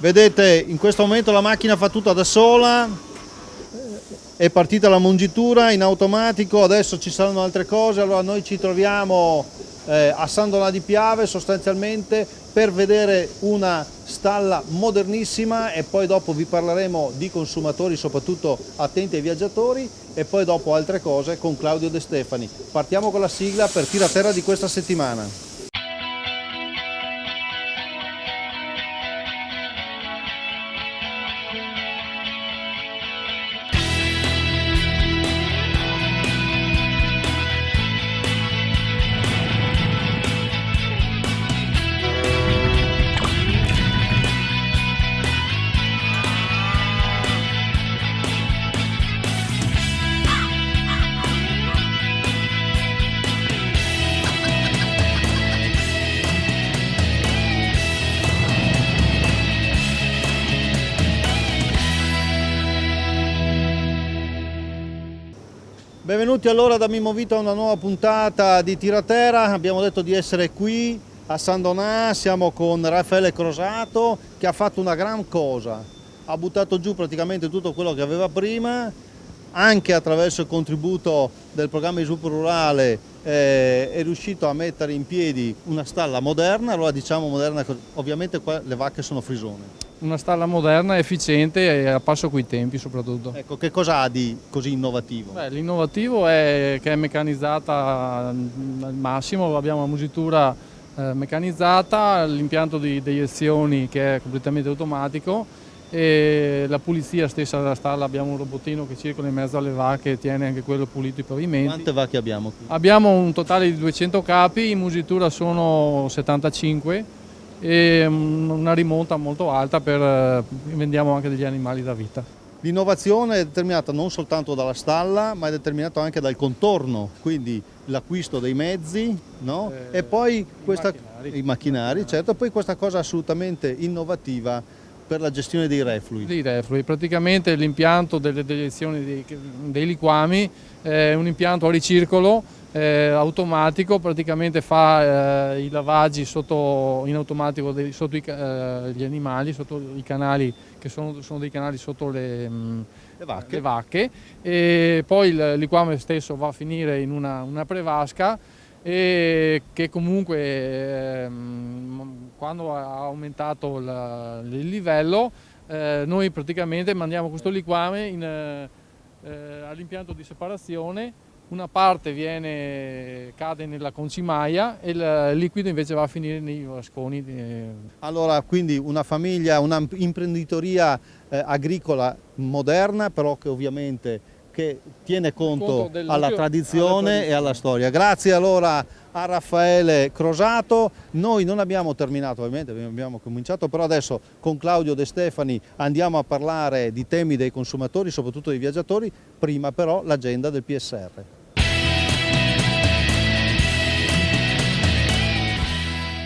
Vedete, in questo momento la macchina fa tutto da sola, è partita la mungitura in automatico, adesso ci saranno altre cose, allora noi ci troviamo a San Donà di Piave sostanzialmente per vedere una stalla modernissima e poi dopo vi parleremo di consumatori, soprattutto attenti ai viaggiatori, e poi dopo altre cose con Claudio De Stefani. Partiamo con la sigla per Tiraterra di questa settimana. Benvenuti allora da Mimmo Vito a una nuova puntata di Tiraterra. Abbiamo detto di essere qui a San Donà, siamo con Raffaele Crosato che ha fatto una gran cosa, ha buttato giù praticamente tutto quello che aveva prima, anche attraverso il contributo del programma di sviluppo rurale è riuscito a mettere in piedi una stalla moderna. Allora diciamo moderna, ovviamente qua le vacche sono frisone. Una stalla moderna, efficiente e a passo coi tempi soprattutto. Ecco, che cosa ha di così innovativo? L'innovativo è che è meccanizzata al massimo, abbiamo una musitura meccanizzata, l'impianto di deiezioni che è completamente automatico e la pulizia stessa della stalla, abbiamo un robotino che circola in mezzo alle vacche e tiene anche quello pulito i pavimenti. Quante vacche abbiamo qui? Abbiamo un totale di 200 capi, in musitura sono 75 e una rimonta molto alta vendiamo anche degli animali da vita. L'innovazione è determinata non soltanto dalla stalla, ma è determinata anche dal contorno, quindi l'acquisto dei mezzi, no? E poi i macchinari, certo, poi questa cosa assolutamente innovativa per la gestione dei reflui. Praticamente l'impianto delle deiezioni dei liquami è un impianto a ricircolo automatico, praticamente fa i lavaggi in automatico sotto gli animali, sotto i canali che sono dei canali sotto le vacche, e poi il liquame stesso va a finire in una prevasca e che comunque quando ha aumentato il livello noi praticamente mandiamo questo liquame all'impianto di separazione. Una parte cade nella concimaia e il liquido invece va a finire nei vasconi. Allora, quindi una famiglia, una imprenditoria agricola moderna, però che ovviamente tiene conto alla tradizione e alla storia. Grazie allora a Raffaele Crosato. Noi non abbiamo terminato, ovviamente abbiamo cominciato, però adesso con Claudio De Stefani andiamo a parlare di temi dei consumatori, soprattutto dei viaggiatori. Prima però l'agenda del PSR.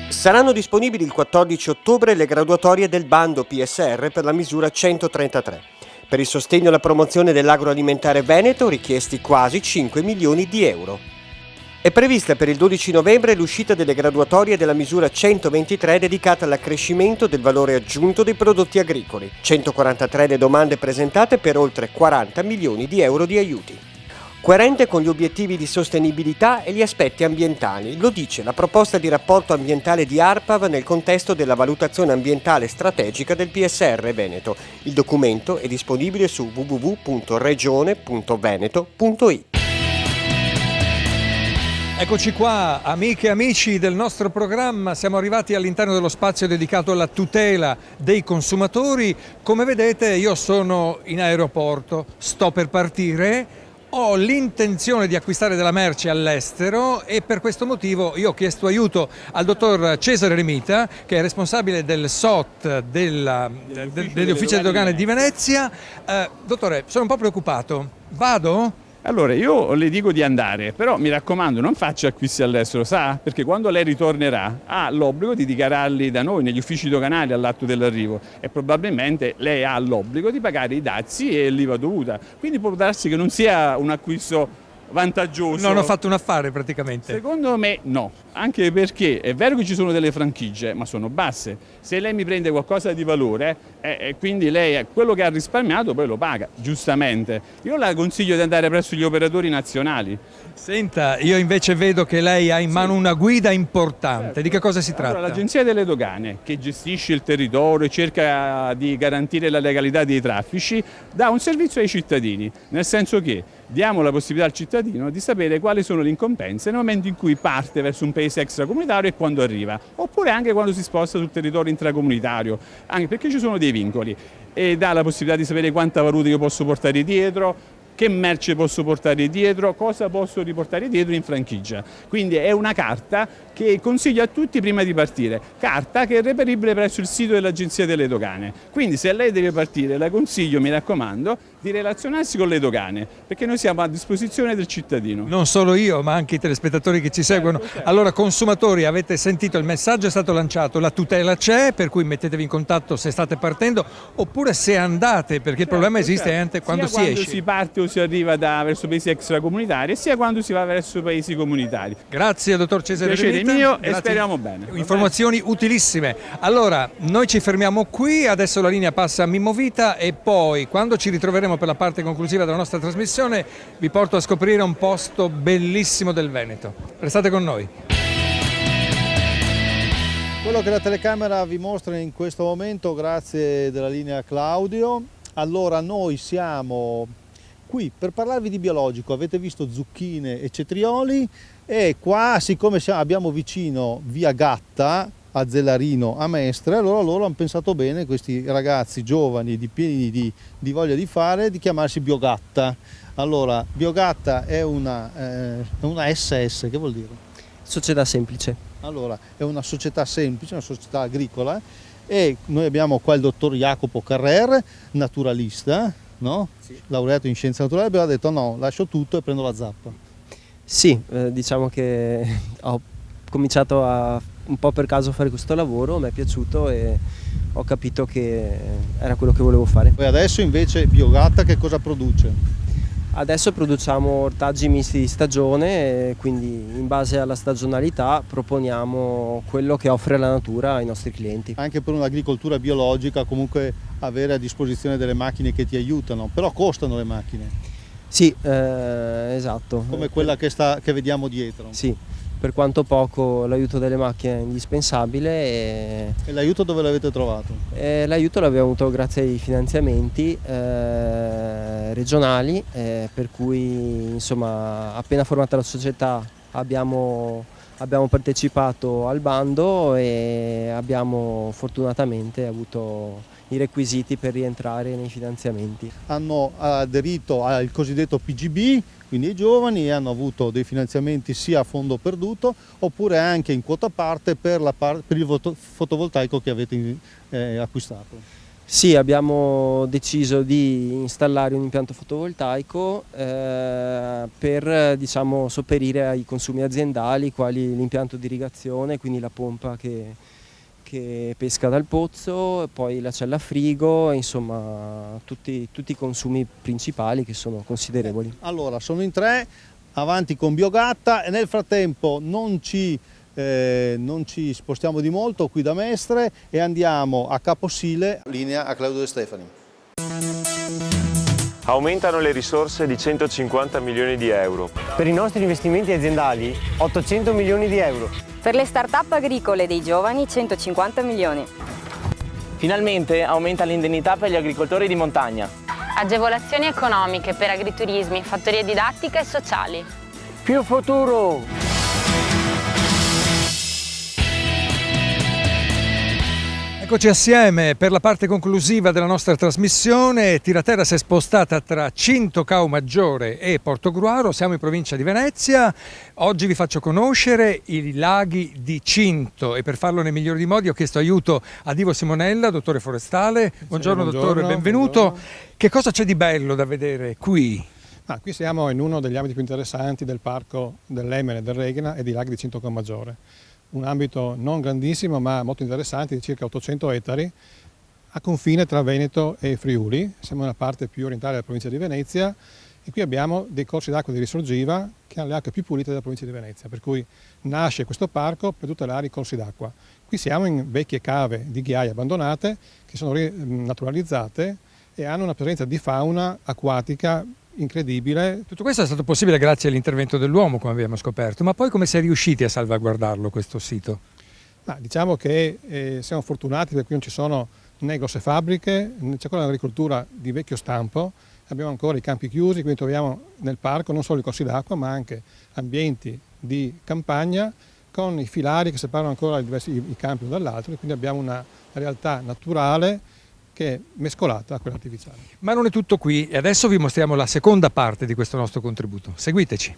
Saranno disponibili il 14 ottobre le graduatorie del bando PSR per la misura 133. Per il sostegno alla promozione dell'agroalimentare veneto richiesti quasi 5 milioni di euro. È prevista per il 12 novembre l'uscita delle graduatorie della misura 123 dedicata all'accrescimento del valore aggiunto dei prodotti agricoli. 143 le domande presentate per oltre 40 milioni di euro di aiuti. Coerente con gli obiettivi di sostenibilità e gli aspetti ambientali, lo dice la proposta di rapporto ambientale di ARPAV nel contesto della valutazione ambientale strategica del PSR Veneto. Il documento è disponibile su www.regione.veneto.it. Eccoci qua, amiche e amici del nostro programma, siamo arrivati all'interno dello spazio dedicato alla tutela dei consumatori. Come vedete io sono in aeroporto, sto per partire. Ho l'intenzione di acquistare della merce all'estero e per questo motivo io ho chiesto aiuto al dottor Cesare Remita, che è responsabile del SOT degli uffici delle dogane di Venezia. Dottore, sono un po' preoccupato. Vado? Allora, io le dico di andare, però mi raccomando, non faccia acquisti all'estero, sa? Perché quando lei ritornerà ha l'obbligo di dichiararli da noi negli uffici doganali all'atto dell'arrivo e probabilmente lei ha l'obbligo di pagare i dazi e l'IVA dovuta. Quindi può darsi che non sia un acquisto vantaggioso. Non ho fatto un affare praticamente. Secondo me no, anche perché è vero che ci sono delle franchigie, ma sono basse. Se lei mi prende qualcosa di valore, quindi lei quello che ha risparmiato poi lo paga, giustamente. Io la consiglio di andare presso gli operatori nazionali. Senta, io invece vedo che lei ha in mano una guida importante. Di che cosa si tratta? Allora, l'Agenzia delle Dogane, che gestisce il territorio e cerca di garantire la legalità dei traffici, dà un servizio ai cittadini, nel senso che diamo la possibilità al cittadino di sapere quali sono le incombenze nel momento in cui parte verso un paese extracomunitario e quando arriva, oppure anche quando si sposta sul territorio intracomunitario, anche perché ci sono dei vincoli, e dà la possibilità di sapere quanta valuta io posso portare dietro, che merce posso portare dietro, cosa posso riportare dietro in franchigia. Quindi è una carta che consiglio a tutti prima di partire, carta che è reperibile presso il sito dell'Agenzia delle Dogane. Quindi se lei deve partire, la consiglio, mi raccomando, di relazionarsi con le dogane, perché noi siamo a disposizione del cittadino. Non solo io, ma anche i telespettatori che ci seguono. Certo. Allora, consumatori, avete sentito, il messaggio è stato lanciato, la tutela c'è, per cui mettetevi in contatto se state partendo, oppure se andate, perché il problema esiste anche quando si esce. Si parte o si arriva verso paesi extracomunitari, sia quando si va verso paesi comunitari. Grazie, dottor Cesare Piacere Remita. mio. Grazie. E speriamo bene. Informazioni utilissime. Allora, noi ci fermiamo qui, adesso la linea passa a Mimmo Vita e poi, quando ci ritroveremo per la parte conclusiva della nostra trasmissione, vi porto a scoprire un posto bellissimo del Veneto. Restate con noi. Quello che la telecamera vi mostra in questo momento, grazie della linea Claudio. Allora, noi siamo qui per parlarvi di biologico. Avete visto zucchine e cetrioli, e qua, siccome abbiamo vicino via Gatta a Zellarino a Mestre, allora loro hanno pensato bene, questi ragazzi giovani pieni di voglia di fare, di chiamarsi Biogatta. Allora, Biogatta è una SS, che vuol dire? Società semplice. Allora, è una società semplice, una società agricola, e noi abbiamo qua il dottor Jacopo Carrer, naturalista, no? Sì. Laureato in scienze naturali, abbiamo detto no, lascio tutto e prendo la zappa. Sì, diciamo che ho cominciato un po' per caso a fare questo lavoro, mi è piaciuto e ho capito che era quello che volevo fare. E adesso invece Biogatta che cosa produce? Adesso produciamo ortaggi misti di stagione, e quindi in base alla stagionalità proponiamo quello che offre la natura ai nostri clienti. Anche per un'agricoltura biologica comunque avere a disposizione delle macchine che ti aiutano, però costano le macchine. Sì, esatto. Come quella che vediamo dietro. Sì, per quanto poco l'aiuto delle macchine è indispensabile. E l'aiuto dove l'avete trovato? L'aiuto l'abbiamo avuto grazie ai finanziamenti regionali, per cui insomma appena formata la società abbiamo partecipato al bando e abbiamo fortunatamente avuto i requisiti per rientrare nei finanziamenti. Hanno aderito al cosiddetto PGB, quindi i giovani, e hanno avuto dei finanziamenti sia a fondo perduto oppure anche in quota parte per il fotovoltaico che avete acquistato. Sì, abbiamo deciso di installare un impianto fotovoltaico per sopperire ai consumi aziendali, quali l'impianto di irrigazione, quindi la pompa che pesca dal pozzo, poi la cella a frigo, insomma tutti i consumi principali che sono considerevoli. Allora, sono in 3, avanti con Biogatta, e nel frattempo non ci spostiamo di molto qui da Mestre e andiamo a Caposile, linea a Claudio De Stefani. Aumentano le risorse di 150 milioni di euro. Per i nostri investimenti aziendali 800 milioni di euro. Per le start-up agricole dei giovani 150 milioni. Finalmente aumenta l'indennità per gli agricoltori di montagna. Agevolazioni economiche per agriturismi, fattorie didattiche e sociali. Più futuro! Eccoci assieme per la parte conclusiva della nostra trasmissione. Tiraterra si è spostata tra Cinto Caomaggiore e Portogruaro, siamo in provincia di Venezia. Oggi vi faccio conoscere i laghi di Cinto e per farlo nel migliore dei modi ho chiesto aiuto a Ivo Simonella, dottore forestale. Buongiorno, dottore, benvenuto. Buongiorno. Che cosa c'è di bello da vedere qui? Qui siamo in uno degli ambiti più interessanti del parco dell'Emene, del Reghina e dei laghi di Cinto Caomaggiore. Un ambito non grandissimo ma molto interessante, di circa 800 ettari, a confine tra Veneto e Friuli. Siamo nella parte più orientale della provincia di Venezia E qui abbiamo dei corsi d'acqua di risorgiva che hanno le acque più pulite della provincia di Venezia, per cui nasce questo parco per tutelare i corsi d'acqua. Qui siamo in vecchie cave di ghiaie abbandonate che sono naturalizzate e hanno una presenza di fauna acquatica incredibile. Tutto questo è stato possibile grazie all'intervento dell'uomo, come abbiamo scoperto, ma poi come si è riusciti a salvaguardarlo questo sito? Diciamo che siamo fortunati perché qui non ci sono né grosse fabbriche, c'è ancora un'agricoltura di vecchio stampo, abbiamo ancora i campi chiusi, quindi troviamo nel parco non solo i corsi d'acqua ma anche ambienti di campagna con i filari che separano ancora i campi uno dall'altro, e quindi abbiamo una realtà naturale che è mescolata a quella artificiale. Ma non è tutto qui e adesso vi mostriamo la seconda parte di questo nostro contributo. Seguiteci.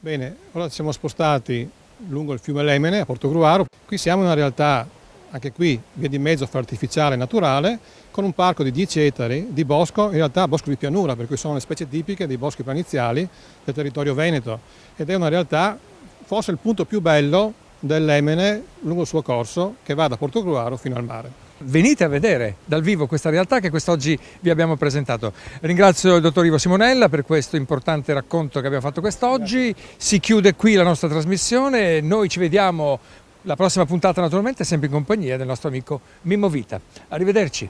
Bene, ora ci siamo spostati lungo il fiume Lemene a Portogruaro. Qui siamo in una realtà, anche qui, via di mezzo fra artificiale e naturale, con un parco di 10 ettari di bosco, in realtà bosco di pianura, per cui sono le specie tipiche dei boschi planiziali del territorio veneto, ed è una realtà, forse il punto più bello del Lemene lungo il suo corso, che va da Portogruaro fino al mare. Venite a vedere dal vivo questa realtà che quest'oggi vi abbiamo presentato. Ringrazio il dottor Ivo Simonella per questo importante racconto che abbiamo fatto quest'oggi. Si chiude qui la nostra trasmissione, noi ci vediamo la prossima puntata naturalmente sempre in compagnia del nostro amico Mimmo Vita. Arrivederci.